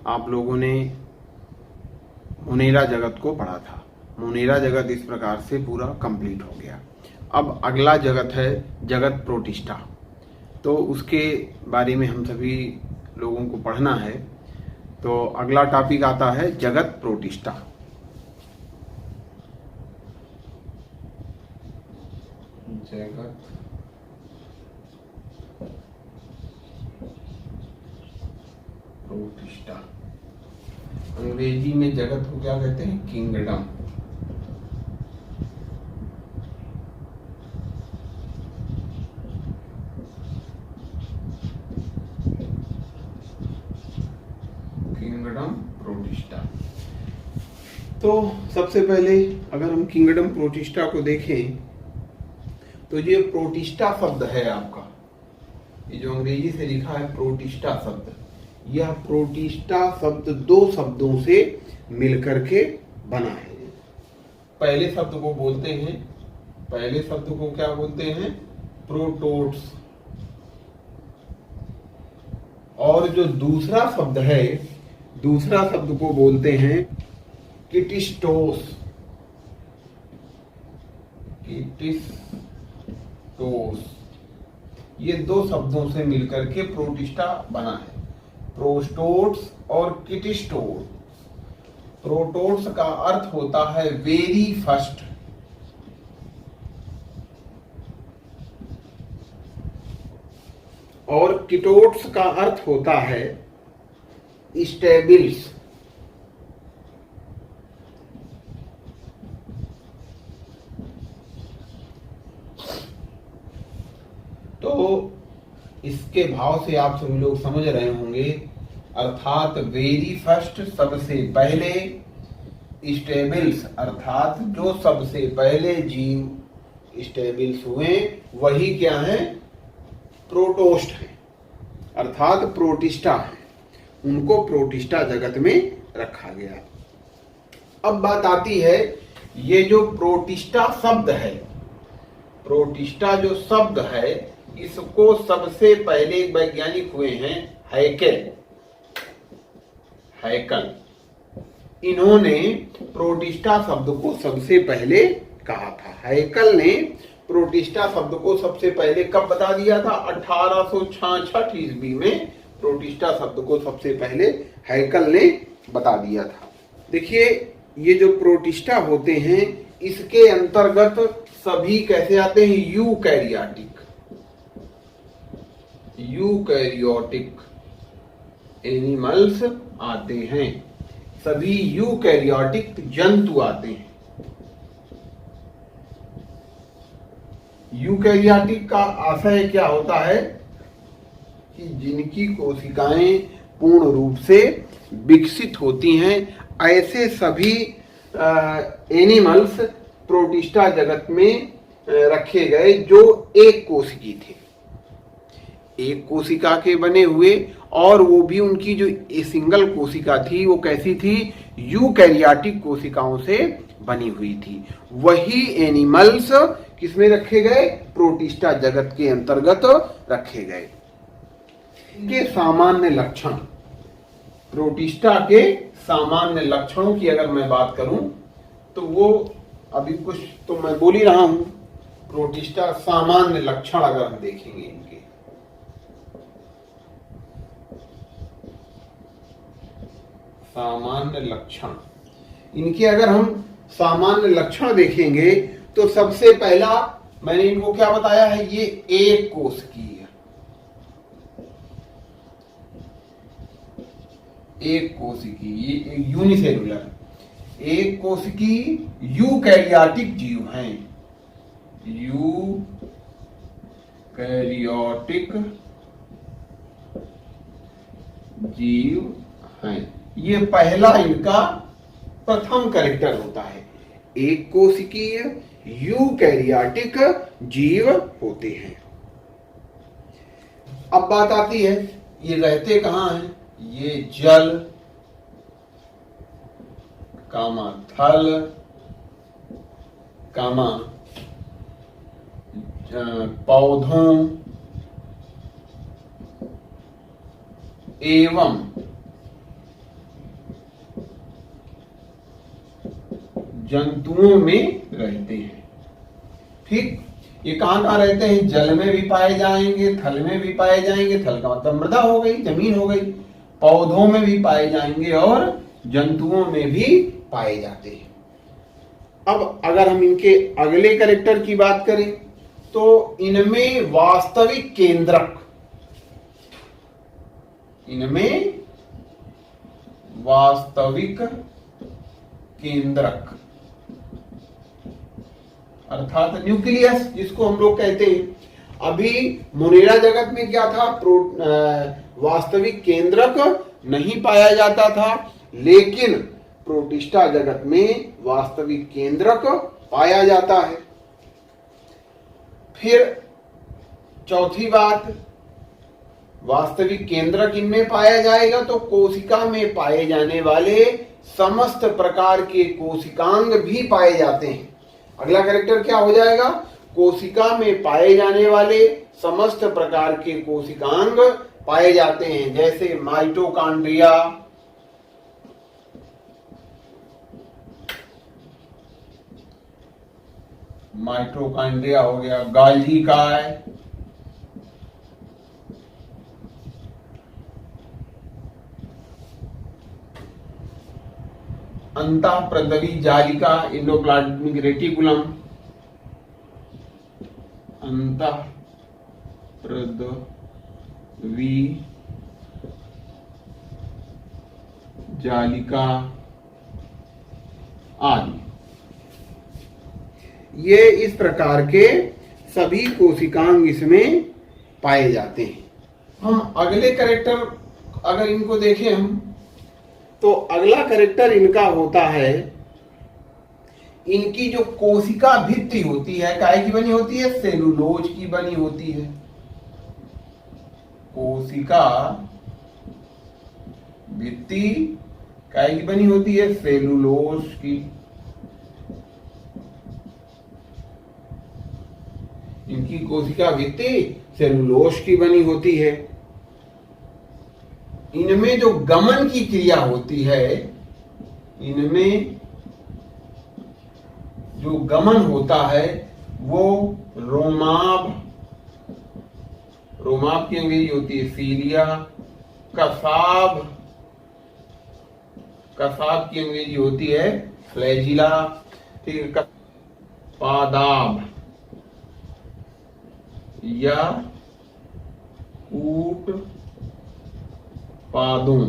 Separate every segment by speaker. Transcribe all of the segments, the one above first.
Speaker 1: आप लोगों ने मुनेरा जगत को पढ़ा था। मुनेरा जगत इस प्रकार से पूरा कंप्लीट हो गया। अब अगला जगत है जगत प्रोटिस्टा। तो उसके बारे में हम सभी लोगों को पढ़ना है। तो अगला टॉपिक आता है जगत प्रोटिस्टा। जगत प्रोटिस्टा, अंग्रेजी में जगत को क्या कहते हैं? किंगडम। Kingdom protista. तो सबसे पहले अगर हम किंगडम प्रोटिस्टा को देखें तो ये प्रोटिस्टा शब्द है आपका, ये जो अंग्रेजी से लिखा है प्रोटिस्टा शब्द, यह प्रोटिस्टा शब्द दो शब्दों से मिलकर के बना है। पहले शब्द को बोलते हैं, पहले शब्द को क्या बोलते हैं? प्रोटोट्स। और जो दूसरा शब्द है, दूसरा शब्द को बोलते हैं किटिस्टोस। किटिस्टोस, ये दो शब्दों से मिलकर के प्रोटिस्टा बना है, प्रोस्टोट्स और किटिस्टोस। प्रोटोट्स का अर्थ होता है वेरी फर्स्ट, और किटोट्स का अर्थ होता है स्टेबिल्स। तो इसके भाव से आप सभी लोग समझ रहे होंगे, अर्थात वेरी फर्स्ट सबसे पहले, स्टेबिल्स अर्थात जो सबसे पहले जीव स्टेबिल्स हुए वही क्या है? प्रोटोस्ट है, अर्थात प्रोटिस्टा है। उनको प्रोटिस्टा जगत में रखा गया। अब बात आती है, ये जो प्रोटिस्टा शब्द है, प्रोटिस्टा जो शब्द है, इसको सबसे पहले वैज्ञानिक हुए हैं हैकेल। हैकल, इन्होंने प्रोटिस्टा शब्द को सबसे पहले कहा था। हैकल ने प्रोटिस्टा शब्द को सबसे पहले कब बता दिया था? 1866 ईस्वी में प्रोटिस्टा शब्द को सबसे पहले हैकल ने बता दिया था। देखिए, ये जो प्रोटिस्टा होते हैं इसके अंतर्गत सभी कैसे आते हैं? यूकैरियोटिक, यूकैरियोटिक एनिमल्स आते हैं, सभी यूकैरियोटिक जंतु आते हैं। यूकैरियोटिक का आशय क्या होता है? कि जिनकी कोशिकाएं पूर्ण रूप से विकसित होती हैं, ऐसे सभी एनिमल्स प्रोटिस्टा जगत में रखे गए जो एक कोशिकी थे, एक कोशिका के बने हुए, और वो भी उनकी जो सिंगल कोशिका थी वो कैसी थी? यूकैरियोटिक कोशिकाओं से बनी हुई थी। वही एनिमल्स किसमें रखे गए? प्रोटिस्टा जगत के अंतर्गत रखे गए। के सामान्य लक्षण, प्रोटिस्टा के सामान्य लक्षणों की अगर मैं बात करूं तो वो अभी कुछ तो मैं बोल ही रहा हूं। प्रोटिस्टा सामान्य लक्षण अगर हम देखेंगे इनके, सामान्य लक्षण, इनके अगर हम सामान्य लक्षण देखेंगे तो सबसे पहला मैंने इनको क्या बताया है? ये एक कोशिकीय, एक कोशिकीय, यूनिसेलुलर, एक कोशिकीय यूकैरियोटिक जीव हैं, यूकैरियोटिक जीव हैं। ये पहला इनका प्रथम कैरेक्टर होता है, एक कोशिकीय यूकैरियोटिक जीव होते हैं। अब बात आती है, ये रहते कहां हैं? ये जल, कामा थल, कामा पौधों एवं जंतुओं में रहते हैं। ठीक, ये कहाँ रहते हैं? जल में भी पाए जाएंगे, थल में भी पाए जाएंगे। थल का मतलब मृदा हो गई, जमीन हो गई। पौधों में भी पाए जाएंगे और जंतुओं में भी पाए जाते हैं। अब अगर हम इनके अगले कैरेक्टर की बात करें तो इनमें वास्तविक केंद्रक, इनमें वास्तविक केंद्रक अर्थात न्यूक्लियस जिसको हम लोग कहते हैं। अभी मोनेरा जगत में क्या था? वास्तविक केंद्रक नहीं पाया जाता था, लेकिन प्रोटिस्टा जगत में वास्तविक केंद्रक पाया जाता है। फिर चौथी बात, वास्तविक केंद्रक इनमें पाया जाएगा तो कोशिका में पाए जाने वाले समस्त प्रकार के कोशिकांग भी पाए जाते हैं। अगला कैरेक्टर क्या हो जाएगा? कोशिका में पाए जाने वाले समस्त प्रकार के कोशिकांग पाए जाते हैं, जैसे माइटोकॉन्ड्रिया, माइटोकॉन्ड्रिया हो गया, गाल्जी काय, अंतःप्रद्रवी जालिका, एंडोप्लाज्मिक रेटिकुलम, अंतःप्रद्रवी जालिका आदि। ये इस प्रकार के सभी कोशिकांग इसमें पाए जाते हैं। हम अगले कैरेक्टर अगर इनको देखें हम तो अगला कैरेक्टर इनका होता है, इनकी जो कोशिका भित्ति होती है काहे की बनी होती है? सेलुलोज की बनी होती है। कोशिका भित्ति काहे की बनी होती है? सेलुलोज की। इनकी कोशिका भित्ति सेलुलोज की बनी होती है। इनमें जो गमन की क्रिया होती है, इनमें जो गमन होता है वो रोमाभ, रोमाभ की अंग्रेजी होती है सीलिया, कसाब, कसाब की अंग्रेजी होती है फ्लैजिला, ठीक है, पादाब या कूट पादों,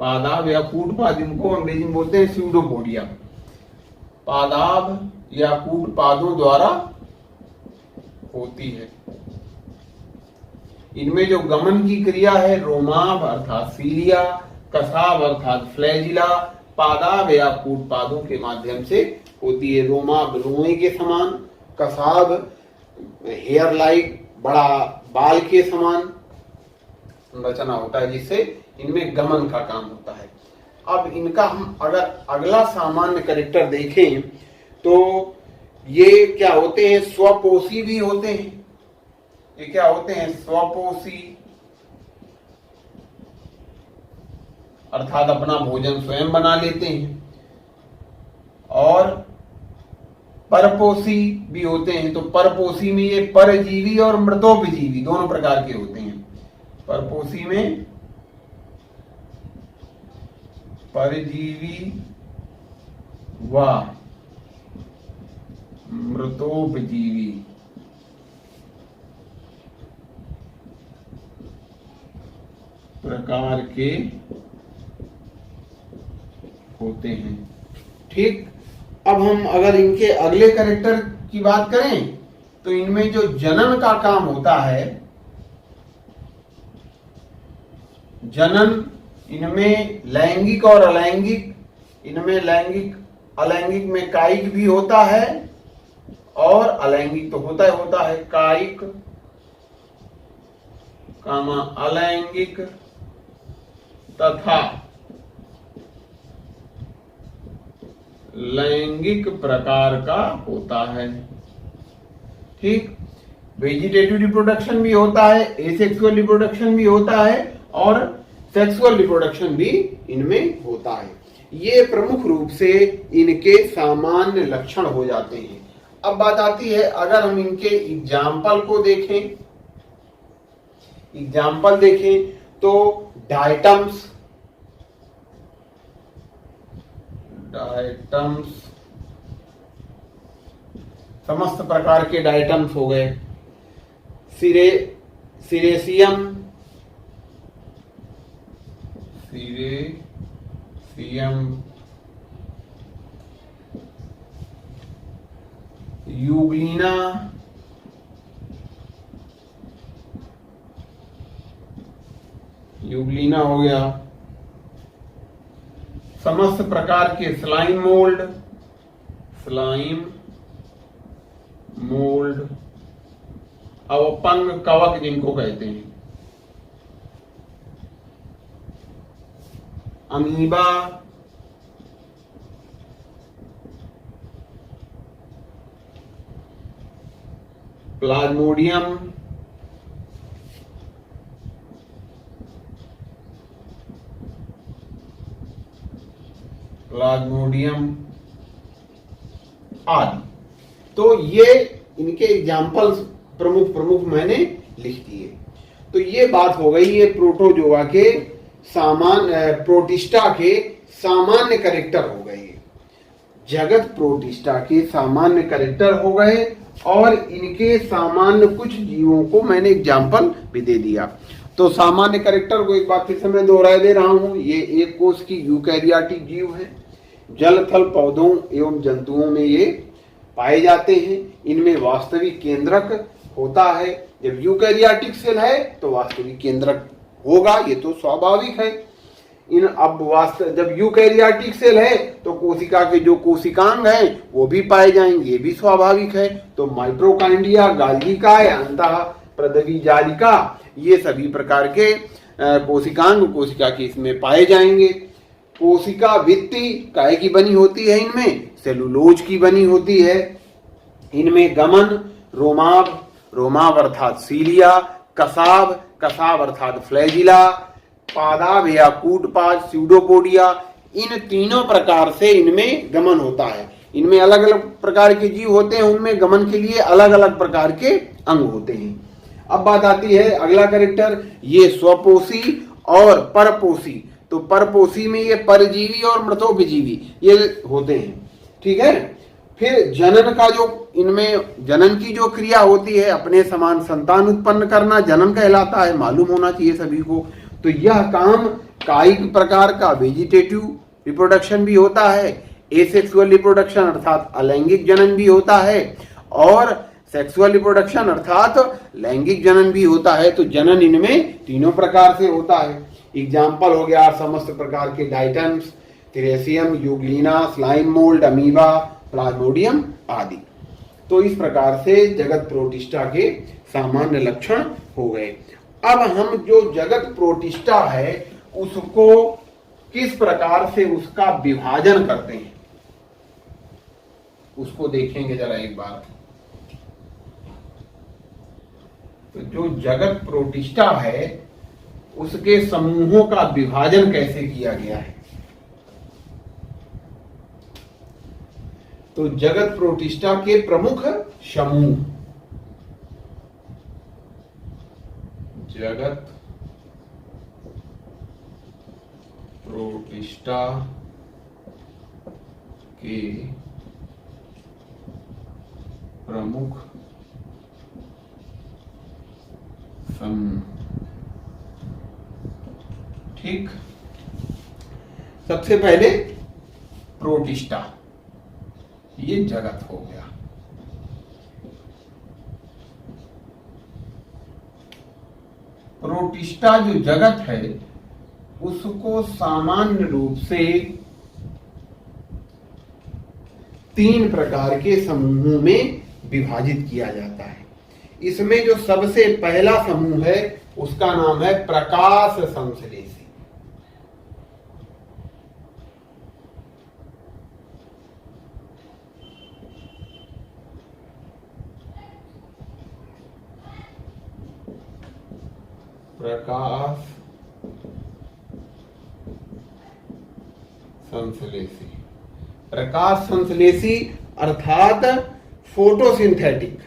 Speaker 1: पादाब या कूट पाद, इनको अंग्रेजी में बोलते हैं स्यूडोपोडिया। पादाब या कूट पादों द्वारा होती है। इनमें जो गमन की क्रिया है रोमाभ अर्थात सीलिया, कसाब अर्थात फ्लैजिला, पादाब या कूट पादों के माध्यम से होती है। रोमाभ रोए के समान, कसाब हेयर लाइक बड़ा बाल के समान संरचना होता है, जिससे इनमें गमन का काम होता है। अब इनका हम अगर अगला सामान्य कैरेक्टर देखें तो ये क्या होते हैं? स्वपोषी भी होते हैं। ये क्या होते हैं? स्वपोषी अर्थात अपना भोजन स्वयं बना लेते हैं। और परपोषी भी होते हैं। तो परपोषी में ये परजीवी और मृतोपजीवी दोनों प्रकार के होते हैं। परपोषी में परजीवी व मृतोपजीवी प्रकार के होते हैं। ठीक, अब हम अगर इनके अगले कैरेक्टर की बात करें तो इनमें जो जनन का काम होता है, जनन इनमें लैंगिक और अलैंगिक, इनमें लैंगिक अलैंगिक में कायिक भी होता है और अलैंगिक तो होता है कायिक कामा अलैंगिक तथा लैंगिक प्रकार का होता है। ठीक, वेजिटेटिव रिप्रोडक्शन भी होता है, एसेक्सुअल रिप्रोडक्शन भी होता है और सेक्सुअल रिप्रोडक्शन भी इनमें होता है। ये प्रमुख रूप से इनके सामान्य लक्षण हो जाते हैं। अब बात आती है, अगर हम इनके एग्जाम्पल को देखें, तो डायटम्स समस्त प्रकार के डायटम्स हो गए, सिरेसियम, यूग्लिना, हो गया, समस्त प्रकार के स्लाइम मोल्ड, अवपंग कवक जिनको कहते हैं, अमीबा, प्लाज्मोडियम, आदि। तो ये इनके एग्जाम्पल्स प्रमुख मैंने लिख दिए। तो ये बात हो गई ये प्रोटोजोआ के प्रोटिस्टा के सामान्य कैरेक्टर हो गए, जगत प्रोटिस्टा के सामान्य कैरेक्टर हो गए, और इनके सामान्य कुछ जीवों को मैंने एग्जाम्पल भी दे दिया। तो सामान्य कैरेक्टर को एक बार फिर से मैं दोहरा दे रहा हूं, ये एक कोष की यूकैरियोटिक जीव है, जल थल पौधों एवं जंतुओं में ये पाए जाते हैं। इनमें वास्तविक केंद्रक होता है, जब यूकैरियोटिक सेल है तो वास्तविक केंद्रक होगा, ये तो स्वाभाविक है। जब यूकैरियोटिक सेल है तो कोशिका के जो कोशिकांग हैं वो भी पाए जाएंगे, ये भी स्वाभाविक है। तो माइटोकॉन्ड्रिया, गाल्गी काय, अंतः प्रदवी जालिका, ये सभी प्रकार के कोशिकांग कोशिका के इसमें पाए जाएंगे। कोशिका भित्ति काय की बनी होती है, इनमें सेलुलोज की बनी होती है। इनमें गमन, रोमाव अर्थात सीलिया, कसाब अर्थात फ्लैजिला, पादाभ या कूटपाद, स्यूडोपोडिया, इन तीनों प्रकार से इनमें गमन होता है। इनमें अलग अलग प्रकार के जीव होते हैं, उनमें गमन के लिए अलग अलग प्रकार के अंग होते हैं। अब बात आती है अगला कैरेक्टर, ये स्वपोषी और परपोषी। तो परपोषी में ये परजीवी और मृतोपजीवी ये होते हैं, ठीक है। फिर जनन का जो इनमें जनन की जो क्रिया होती है, अपने समान संतान उत्पन्न करना जनन कहलाता है, मालूम होना चाहिए सभी को। तो यह काम कायिक प्रकार का वेजिटेटिव रिप्रोडक्शन भी होता है, एसेक्सुअल रिप्रोडक्शन अर्थात अलैंगिक जनन भी होता है, और सेक्सुअल रिप्रोडक्शन अर्थात लैंगिक जनन भी होता है। तो जनन इनमें तीनों प्रकार से होता है। एग्जाम्पल हो गया समस्त प्रकार के डाइटम्स, थिरेसियम, euglena, slime mould, amoeba, plasmodium आदि। तो इस प्रकार से जगत प्रोटिस्टा के सामान्य लक्षण हो गए। अब हम जो जगत प्रोटिस्टा है उसको किस प्रकार से उसका विभाजन करते हैं उसको देखेंगे जरा एक बार। तो जो जगत प्रोटिस्टा है उसके समूहों का विभाजन कैसे किया गया है। तो जगत प्रोटिस्टा के प्रमुख समूह, जगत प्रोटिस्टा के प्रमुख समूह, ठीक। सबसे पहले प्रोटिस्टा, ये जगत हो गया। प्रोटिस्टा जो जगत है उसको सामान्य रूप से 3 प्रकार के समूहों में विभाजित किया जाता है। इसमें जो सबसे पहला समूह है उसका नाम है प्रकाश संश्लेषी। प्रकाश संश्लेषी, प्रकाश संश्लेषी अर्थात फोटोसिंथेटिक।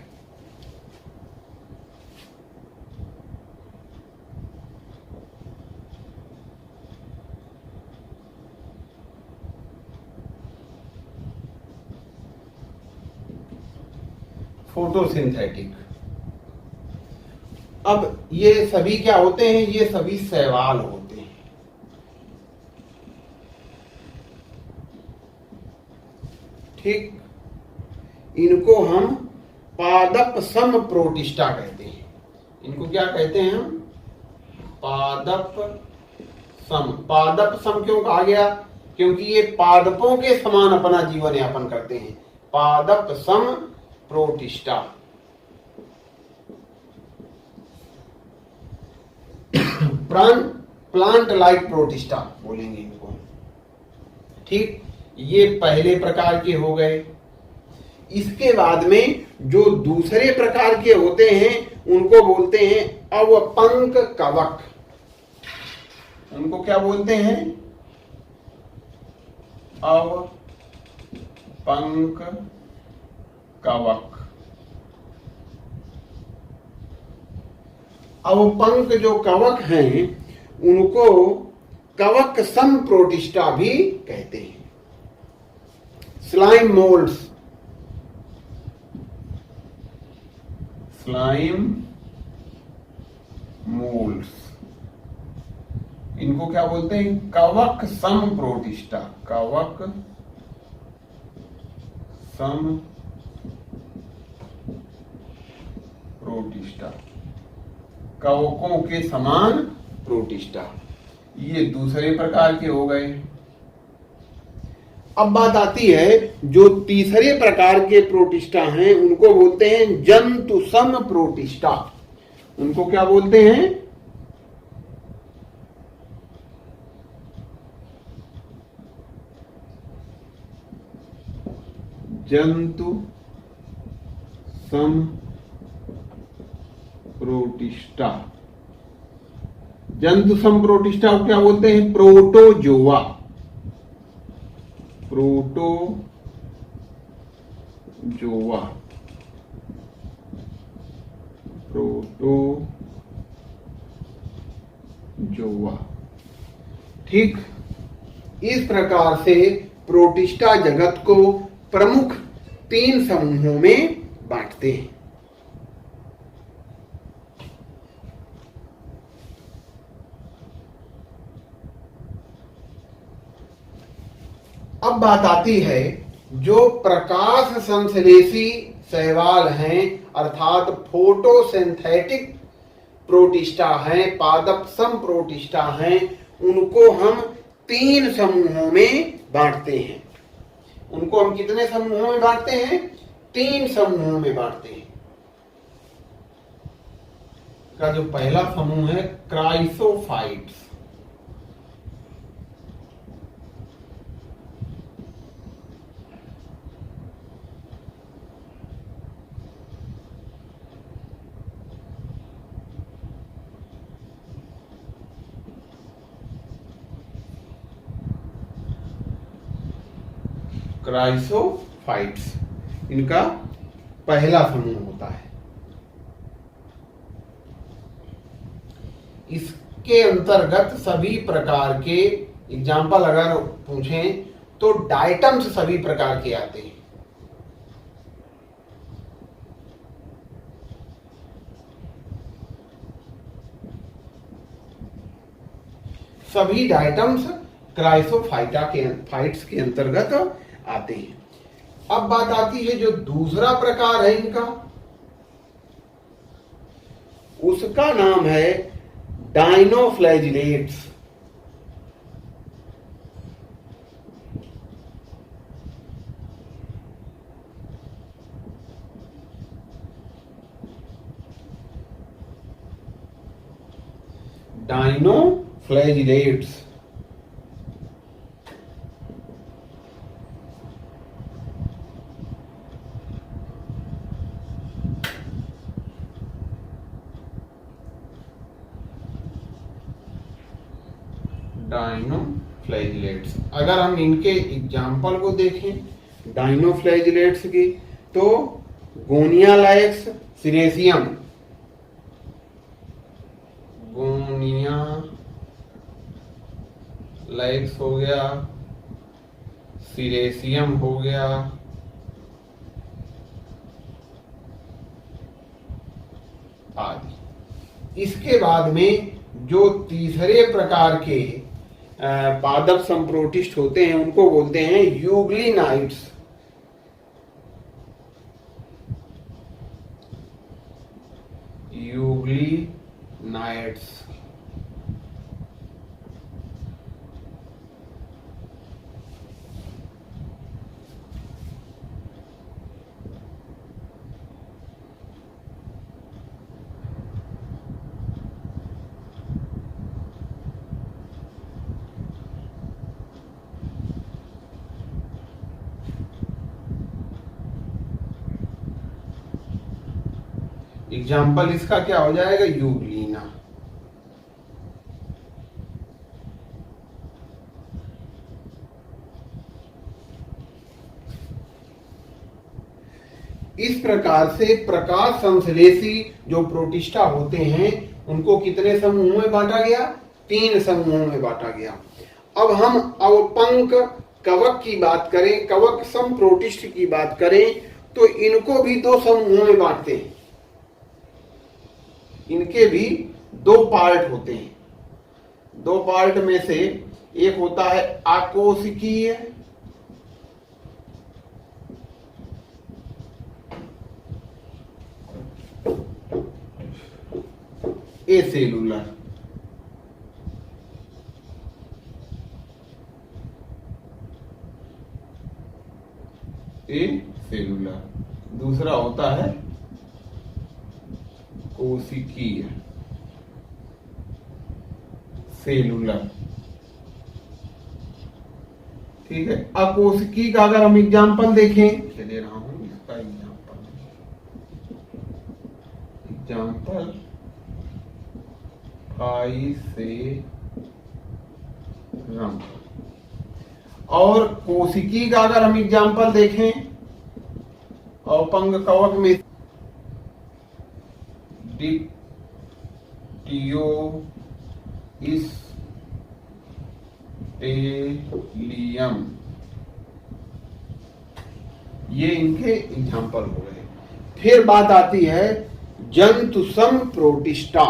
Speaker 1: फोटोसिंथेटिक। अब ये सभी क्या होते हैं? ये सभी शैवाल होते हैं। ठीक, इनको हम पादप सम प्रोटिस्टा कहते हैं। इनको क्या कहते हैं हम? पादप सम। पादप सम क्यों कहा गया? क्योंकि ये पादपों के समान अपना जीवन यापन करते हैं। पादप सम प्रोटिस्टा। प्लांट लाइक प्रोटिस्टा बोलेंगे इनको। ठीक, ये पहले प्रकार के हो गए। इसके बाद में जो दूसरे प्रकार के होते हैं उनको बोलते हैं अवपंक कवक। उनको क्या बोलते हैं? अवपंक कवक। अवपंक जो कवक हैं उनको कवक सम प्रोटिस्टा भी कहते हैं। स्लाइम मोल्ड्स, स्लाइम मोल्ड्स, इनको क्या बोलते हैं? कवक सम प्रोटिस्टा। कवक सम प्रोटिस्टा, कवकों के समान प्रोटिस्टा। ये दूसरे प्रकार के हो गए। अब बात आती है जो तीसरे प्रकार के प्रोटिस्टा हैं उनको बोलते हैं जंतु सम प्रोटिस्टा। उनको क्या बोलते हैं? जंतु सम प्रोटिस्टा। जंतु सम प्रोटिस्टा को क्या बोलते हैं? प्रोटोजोआ। Protozoa, protozoa. ठीक, इस प्रकार से प्रोटिस्टा जगत को प्रमुख 3 समूहों में बांटते हैं। अब बात आती है जो प्रकाश संश्लेषी शैवाल हैं अर्थात फोटोसिंथेटिक प्रोटिस्टा हैं, पादप सम प्रोटिस्टा हैं, उनको हम 3 समूहों में बांटते हैं। उनको हम कितने समूहों में बांटते हैं? 3 समूहों में बांटते हैं। का जो पहला समूह है क्राइसोफाइट्स। क्राइसोफाइट्स इनका पहला समूह होता है। इसके अंतर्गत सभी प्रकार के एग्जाम्पल अगर पूछें तो डाइटम्स सभी प्रकार के आते हैं। सभी डाइटम्स क्राइसोफाइट्स के अंतर्गत आते हैं। अब बात आती है जो दूसरा प्रकार है इनका, उसका नाम है डाइनोफ्लैजिलेट्स। डाइनोफ्लैजिलेट्स। डाइनोफ्लैजिलेट्स। फ्लैजिलेट्स। अगर हम इनके एग्जाम्पल को देखें डाइनोफ्लैजिलेट्स की, तो गोनिया लाइक्स सिरेसियम, गोनिया लाइक्स हो गया, सिरेसियम हो गया, आदि। इसके बाद में जो तीसरे प्रकार के पादप संप्रोटिस्ट होते हैं उनको बोलते हैं यूग्लिनाइट्स। यूग्लिनाइट्स। एग्जाम्पल इसका क्या हो जाएगा, यूग्लिना। इस प्रकार से प्रकाश संश्लेषी जो प्रोटिस्टा होते हैं उनको कितने समूहों में बांटा गया, 3 समूहों में बांटा गया। अब हम अवपंक कवक की बात करें, कवक संप्रोटिस्ट की बात करें, तो इनको भी 2 समूहों में बांटते हैं। इनके भी 2 पार्ट होते हैं। 2 पार्ट में से एक होता है आकोशिकीय, एसेलुलर। एसेलुलर। दूसरा होता है कोशिकीय, सेलुलर। ठीक है। अकोशिकी का अगर हम एग्जाम्पल देखें, दे रहा हूं इसका एग्जाम्पल फाइसेरम। और कोशिकी का अगर हम एग्जाम्पल देखें अवपंक कवक में डिप्टियोइस्टेलियम, ये इनके एग्जाम्पल हो गए। फिर बात आती है जंतु संप्रोटिस्टा,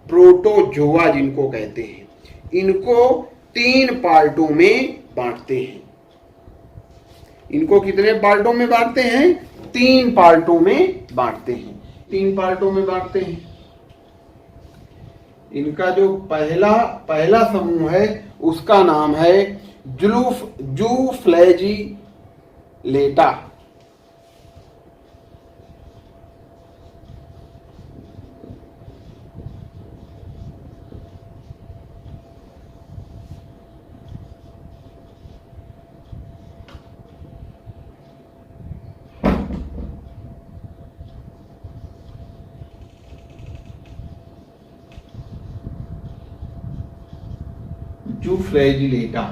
Speaker 1: प्रोटोजोआ जिनको कहते हैं। इनको 3 पार्टों में बांटते हैं। इनको कितने पार्टों में बांटते हैं, 3 पार्टों में बांटते हैं। 3 पार्टों में बांटते हैं। इनका जो पहला समूह है उसका नाम है जूफ्लैजिलेटा। जूफ्लैजिलेटा।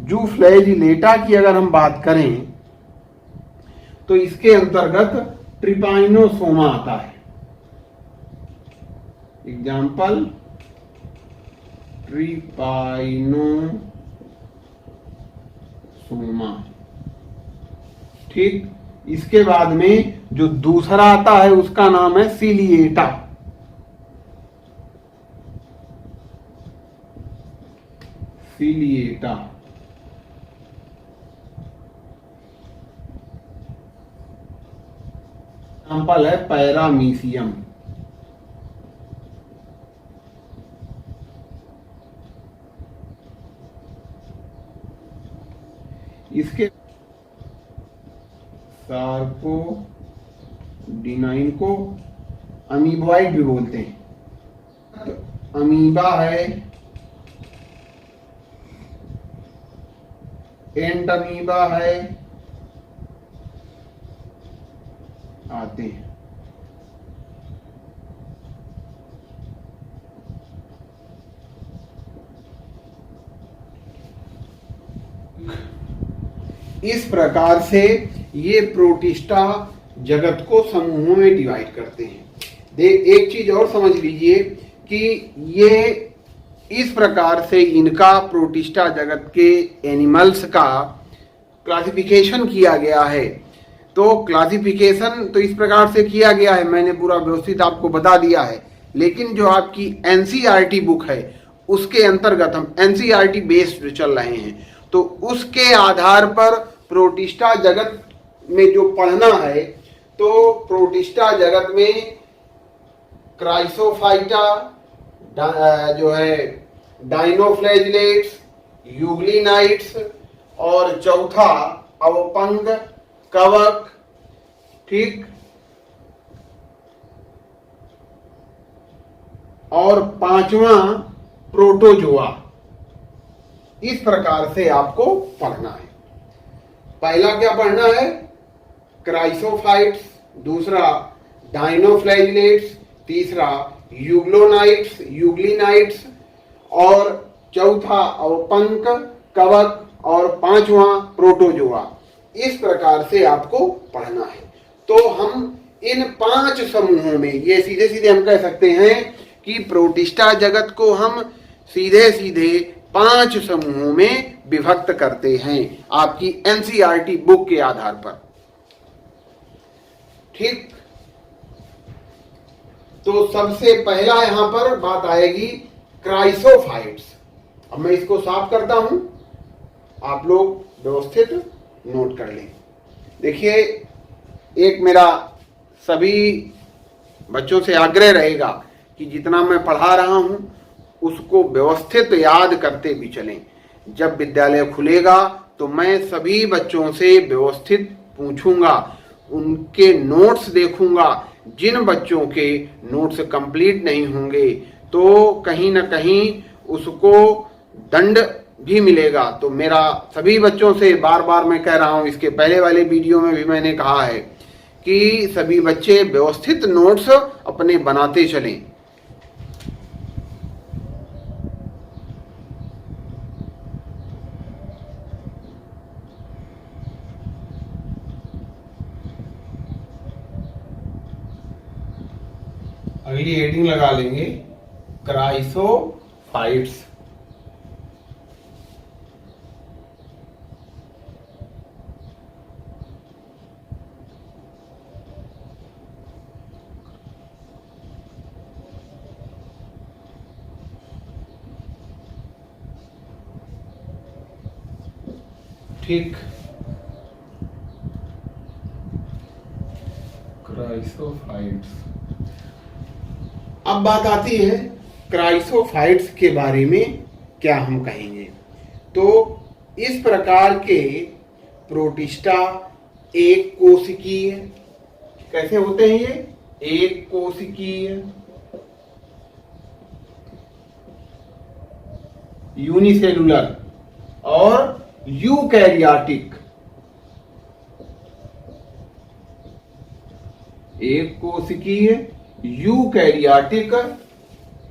Speaker 1: जूफ्लैजिलेटा की अगर हम बात करें तो इसके अंतर्गत ट्रिपाइनोसोमा आता है। एग्जाम्पल ट्रिपाइनोसोमा। ठीक। इसके बाद में जो दूसरा आता है उसका नाम है सिलिएटा। सिलिएटा। एग्जाम्पल है पैरामीशियम। इसके सार्कोडिनाइन को अमीबॉइड भी बोलते हैं। अमीबा है, एंट अमीबा है, आते हैं। इस प्रकार से ये प्रोटिस्टा जगत को समूहों में डिवाइड करते हैं। एक चीज और समझ लीजिए कि ये इस प्रकार से इनका प्रोटिस्टा जगत के एनिमल्स का क्लासिफिकेशन किया गया है। तो क्लासिफिकेशन तो इस प्रकार से किया गया है, मैंने पूरा व्यवस्थित आपको बता दिया है, लेकिन जो आपकी एनसीईआरटी बुक है उसके अंतर्गत हम एनसीईआरटी बेस्ड चल रहे हैं, तो उसके आधार पर प्रोटिस्टा जगत में जो पढ़ना है, तो प्रोटिस्टा जगत में क्राइसोफाइटा जो है, डाइनोफ्लैजिलेट्स, यूग्लिनाइट्स और चौथा अवपंग, कवक, ठीक, और पांचवा प्रोटोजोआ। इस प्रकार से आपको पढ़ना है। पहला क्या पढ़ना है? क्राइसोफाइट्स, दूसरा डाइनोफ्लैजिलेट्स, तीसरा यूग्लिनाइट्स और चौथा अवपंक, कवक और पांचवा प्रोटोजोआ। इस प्रकार से आपको पढ़ना है। तो हम इन 5 समूहों में, ये सीधे सीधे हम कह सकते हैं कि प्रोटिस्टा जगत को हम सीधे सीधे 5 समूहों में विभक्त करते हैं आपकी एनसीईआरटी बुक के आधार पर, ठीक। तो सबसे पहला यहां पर बात आएगी क्राइसोफाइट्स। अब मैं इसको साफ करता हूं, आप लोग व्यवस्थित नोट कर लें। देखिए, एक मेरा सभी बच्चों से आग्रह रहेगा कि जितना मैं पढ़ा रहा हूं उसको व्यवस्थित याद करते भी चलें। जब विद्यालय खुलेगा तो मैं सभी बच्चों से व्यवस्थित पूछूंगा, उनके नोट्स देखूंगा। जिन बच्चों के नोट्स कंप्लीट नहीं होंगे तो कहीं ना कहीं उसको दंड भी मिलेगा। तो मेरा सभी बच्चों से बार बार मैं कह रहा हूं, इसके पहले वाले वीडियो में भी मैंने कहा है कि सभी बच्चे व्यवस्थित नोट्स अपने बनाते चलें। अगली हेडिंग लगा लेंगे क्राइसोफाइट्स। ठीक, क्राइसोफाइट्स। अब बात आती है क्राइसोफाइट्स के बारे में क्या हम कहेंगे। तो इस प्रकार के प्रोटिस्टा एक कोशिकीय, कैसे होते हैं ये? एक कोशिकीय, यूनिसेलुलर और यूकैरियोटिक। एक कोशिकीय यूकैरियोटिक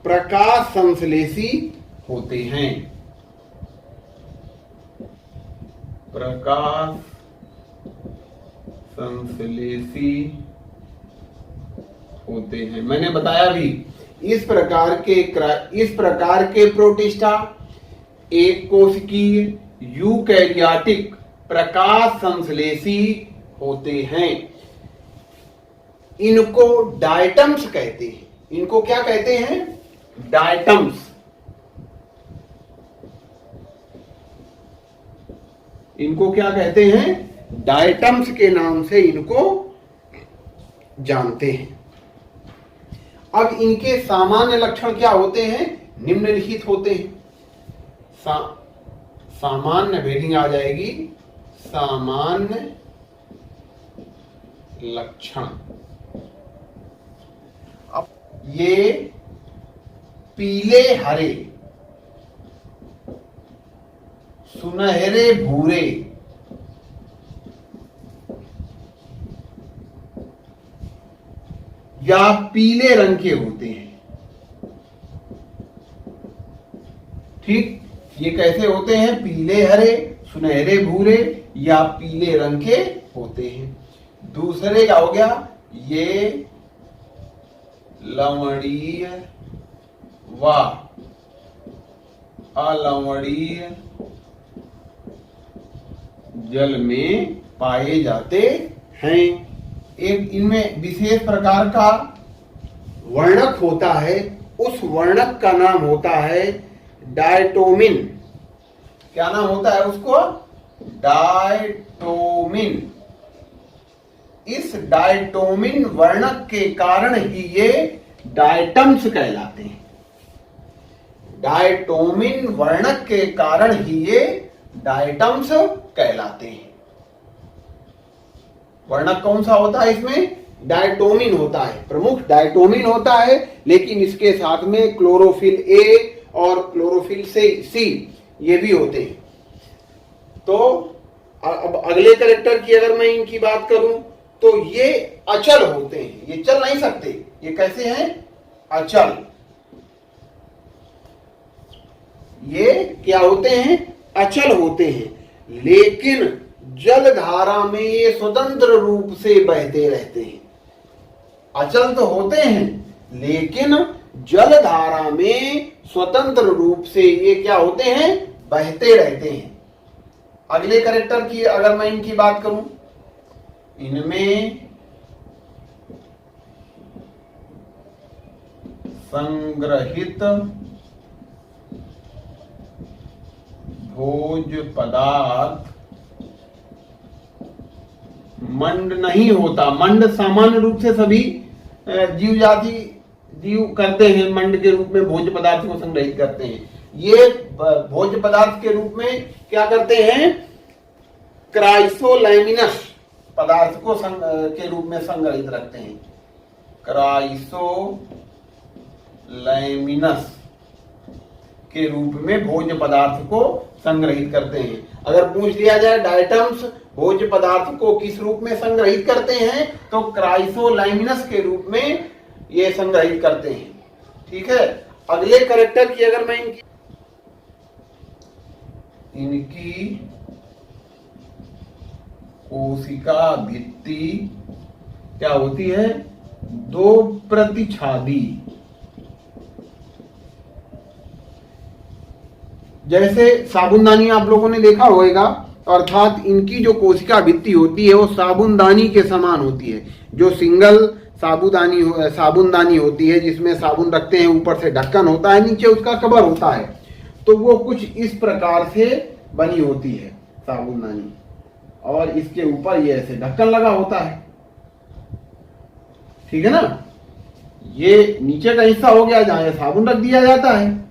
Speaker 1: प्रकाश संश्लेषी होते हैं। प्रकाश संश्लेषी होते हैं, मैंने बताया भी। इस प्रकार के प्रोटिस्टा एक कोशिकीय यूकैरियोटिक प्रकाश संश्लेषी होते हैं। इनको डायटम्स कहते हैं। इनको क्या कहते हैं? डायटम्स। इनको क्या कहते हैं? डायटम्स के नाम से इनको जानते हैं। अब इनके सामान्य लक्षण क्या होते हैं? निम्नलिखित होते हैं। सामान्य हेडिंग आ जाएगी, सामान्य लक्षण। अब ये पीले हरे, सुनहरे भूरे, या पीले रंग के होते हैं। ठीक, ये कैसे होते हैं? पीले हरे, सुनहरे भूरे या पीले रंग के होते हैं। दूसरे क्या हो गया, ये लवणीय व अलवणीय जल में पाए जाते हैं। एक इनमें विशेष प्रकार का वर्णक होता है, उस वर्णक का नाम होता है डायटोमिन। क्या नाम होता है उसको, डायटोमिन। इस डायटोमिन वर्णक के कारण ही ये डायटम्स कहलाते हैं। डायटोमिन वर्णक के कारण ही ये डायटम्स कहलाते हैं। वर्णक कौन सा होता है इसमें, डायटोमिन होता है, प्रमुख डायटोमिन होता है, लेकिन इसके साथ में क्लोरोफिल ए और क्लोरोफिल सी ये भी होते हैं। तो अब अगले कैरेक्टर की अगर मैं इनकी बात करूं तो ये अचल होते हैं, ये चल नहीं सकते। ये कैसे हैं, अचल। ये क्या होते हैं, अचल होते हैं, लेकिन जल धारा में ये स्वतंत्र रूप से बहते रहते हैं। अचल तो होते हैं लेकिन जल धारा में स्वतंत्र रूप से ये क्या होते हैं, बहते रहते हैं। अगले कैरेक्टर की अगर मैं इनकी बात करूं, इनमें संग्रहित भोज्य पदार्थ मंड नहीं होता। मंड सामान्य रूप से सभी जीव जाति जीव करते हैं, मंड के रूप में भोज्य पदार्थ को संग्रहित करते हैं। ये भोज्य पदार्थ के रूप में क्या करते हैं, क्राइसोलैमिनस पदार्थ को के रूप में संग्रहित रखते हैं। क्राइसोलैमिनस के रूप में भोज्य पदार्थ को संग्रहित करते हैं। अगर पूछ लिया जाए डायटम्स भोज्य पदार्थ को किस रूप में संग्रहित करते हैं, तो क्राइसोलैमिनस के रूप में ये संग्रहित करते हैं। ठीक है, अगले कैरेक्टर की अगर मैं इनकी कोशिका भित्ति क्या होती है, दो प्रतिच्छादी। जैसे साबुनदानी आप लोगों ने देखा होगा, अर्थात इनकी जो कोशिका भित्ति होती है वो साबुनदानी के समान होती है। जो सिंगल साबुनदानी होती है जिसमें साबुन रखते हैं, ऊपर से ढक्कन होता है, नीचे उसका कवर होता है, तो वो कुछ इस प्रकार से बनी होती है साबुनदानी, और इसके ऊपर ये ऐसे ढक्कन लगा होता है। ठीक है ना, ये नीचे का हिस्सा हो गया जहां साबुन रख दिया जाता है,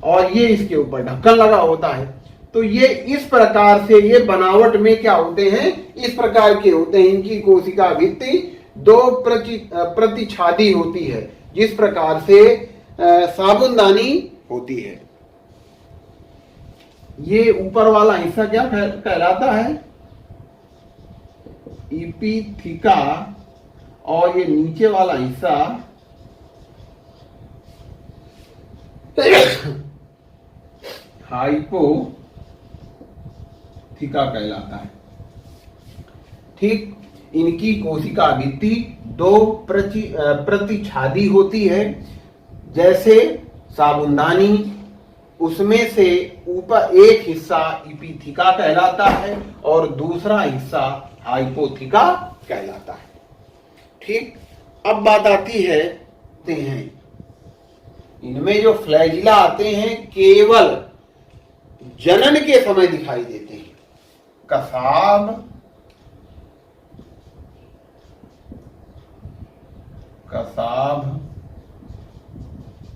Speaker 1: और ये इसके ऊपर ढक्कन लगा होता है। तो ये इस प्रकार से ये बनावट में क्या होते हैं, इस प्रकार के होते हैं। इनकी कोशिका भित्ति दो प्रतिच्छादी होती है, जिस प्रकार से साबुनदानी होती है। ये ऊपर वाला हिस्सा क्या कहलाता है, इपिथिका, और ये नीचे वाला हिस्सा हाइपोथिका कहलाता है। ठीक, इनकी कोशिका भित्ति दो प्रतिच्छादी होती है। जैसे साबुनदानी, उसमें से ऊपर एक हिस्सा इपिथिका कहलाता है और दूसरा हिस्सा हाइपोथिका कहलाता है। ठीक, अब बात आती है इनमें जो फ्लैजिला आते हैं केवल जनन के समय दिखाई देते हैं। कसाब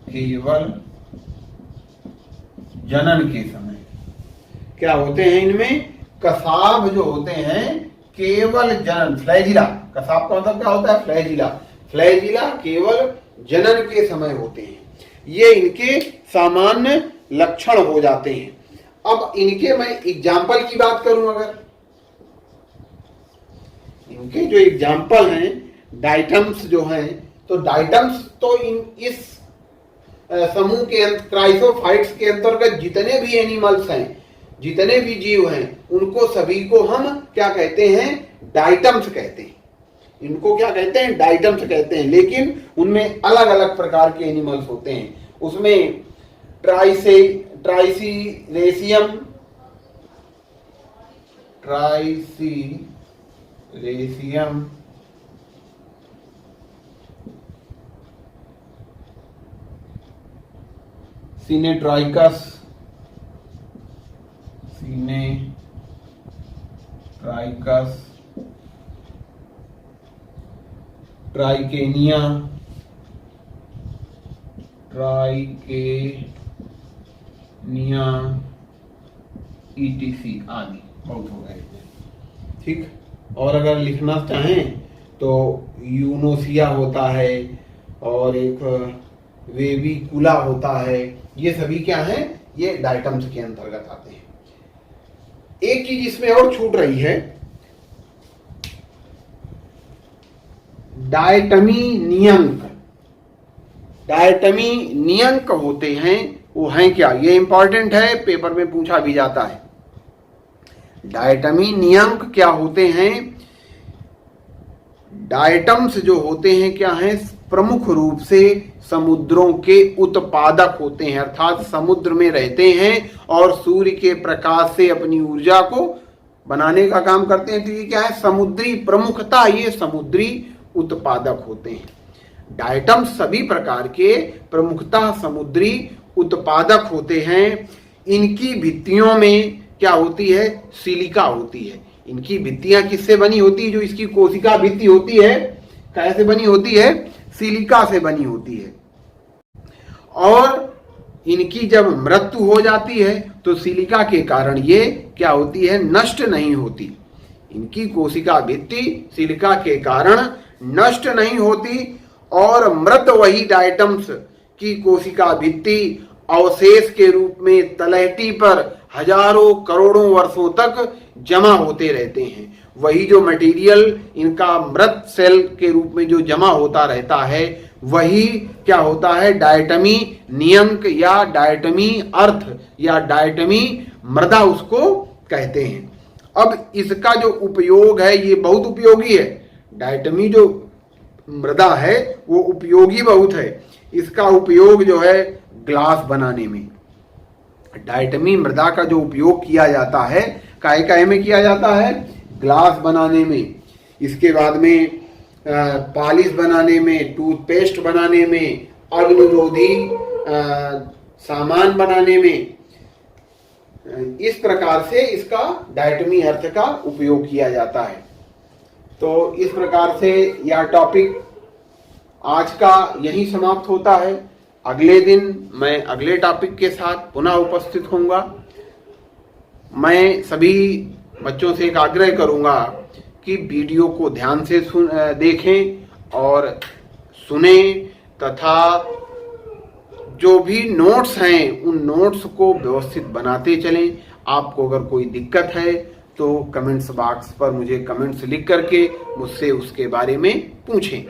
Speaker 1: केवल जनन के समय क्या होते हैं, इनमें कसाब जो होते हैं केवल जनन, फ्लैजिला, कसाब का मतलब क्या होता है, फ्लैजिला। फ्लैजिला केवल जनन के समय होते हैं। ये इनके सामान्य लक्षण हो जाते हैं। अब इनके मैं एग्जाम्पल की बात करूं, अगर इनके जो एग्जाम्पल हैं डाइटम्स जो हैं, तो डाइटम्स तो इस समूह के क्राइसोफाइट्स के अंतर्गत जितने भी एनिमल्स हैं, जितने भी जीव हैं उनको सभी को हम क्या कहते हैं, डाइटम्स कहते हैं। इनको क्या कहते हैं, डाइटम्स कहते हैं। लेकिन उनमें अलग अलग प्रकार के एनिमल्स होते हैं। उसमें ट्राइसीरेसियम सिनेट्राइकस, ट्राइकेनिया, ETC आदि बहुत हो गए। ठीक, और अगर लिखना चाहें तो यूनोसिया होता है और एक वेविकुला होता है। ये सभी क्या है, ये डाइटम्स के अंतर्गत आते हैं। एक चीज इसमें और छूट रही है, डायटमी नियंक होते हैं। वो हैं क्या, ये इंपॉर्टेंट है, पेपर में पूछा भी जाता है। डायटमी नियंक क्या होते हैं? डायटम्स जो होते हैं क्या हैं, प्रमुख रूप से समुद्रों के उत्पादक होते हैं, अर्थात समुद्र में रहते हैं और सूर्य के प्रकाश से अपनी ऊर्जा को बनाने का काम करते हैं। तो ये क्या है, समुद्री प्रमुखता, ये समुद्री उत्पादक होते हैं। डायटम्स सभी प्रकार के प्रमुखता समुद्री उत्पादक होते हैं। इनकी भित्तियों में क्या होती है, सिलिका होती है। इनकी भित्तियां किससे बनी होती है, जो इसकी कोशिका भित्ति होती है कैसे बनी होती है, सिलिका से बनी होती है। और इनकी जब मृत्यु हो जाती है तो सिलिका के कारण ये क्या होती है, नष्ट नहीं होती। इनकी कोशिका भित्ति सिलिका के कारण नष्ट नहीं होती और मृत वही डायटम्स की कोशिका भित्ति अवशेष के रूप में तलहटी पर हजारों करोड़ों वर्षों तक जमा होते रहते हैं। वही जो मटेरियल इनका मृत सेल के रूप में जो जमा होता रहता है, वही क्या होता है, डायटमी नियंक या डायटमी अर्थ या डायटमी मृदा उसको कहते हैं। अब इसका जो उपयोग है ये बहुत उपयोगी है। डायटमी जो मृदा है वो उपयोगी बहुत है। इसका उपयोग जो है ग्लास बनाने में, डायटमी मृदा का जो उपयोग किया जाता है काहे में किया जाता है, ग्लास बनाने में, इसके बाद में पॉलिश बनाने में, टूथपेस्ट बनाने में, अग्निरोधी सामान बनाने में, इस प्रकार से इसका डायटमी अर्थ का उपयोग किया जाता है। तो इस प्रकार से यह टॉपिक आज का यही समाप्त होता है। अगले दिन मैं अगले टॉपिक के साथ पुनः उपस्थित होऊंगा। मैं सभी बच्चों से एक आग्रह करूंगा कि वीडियो को ध्यान से देखें और सुने तथा जो भी नोट्स हैं उन नोट्स को व्यवस्थित बनाते चलें। आपको अगर कोई दिक्कत है तो कमेंट्स बॉक्स पर मुझे कमेंट्स लिख करके मुझसे उसके बारे में पूछें।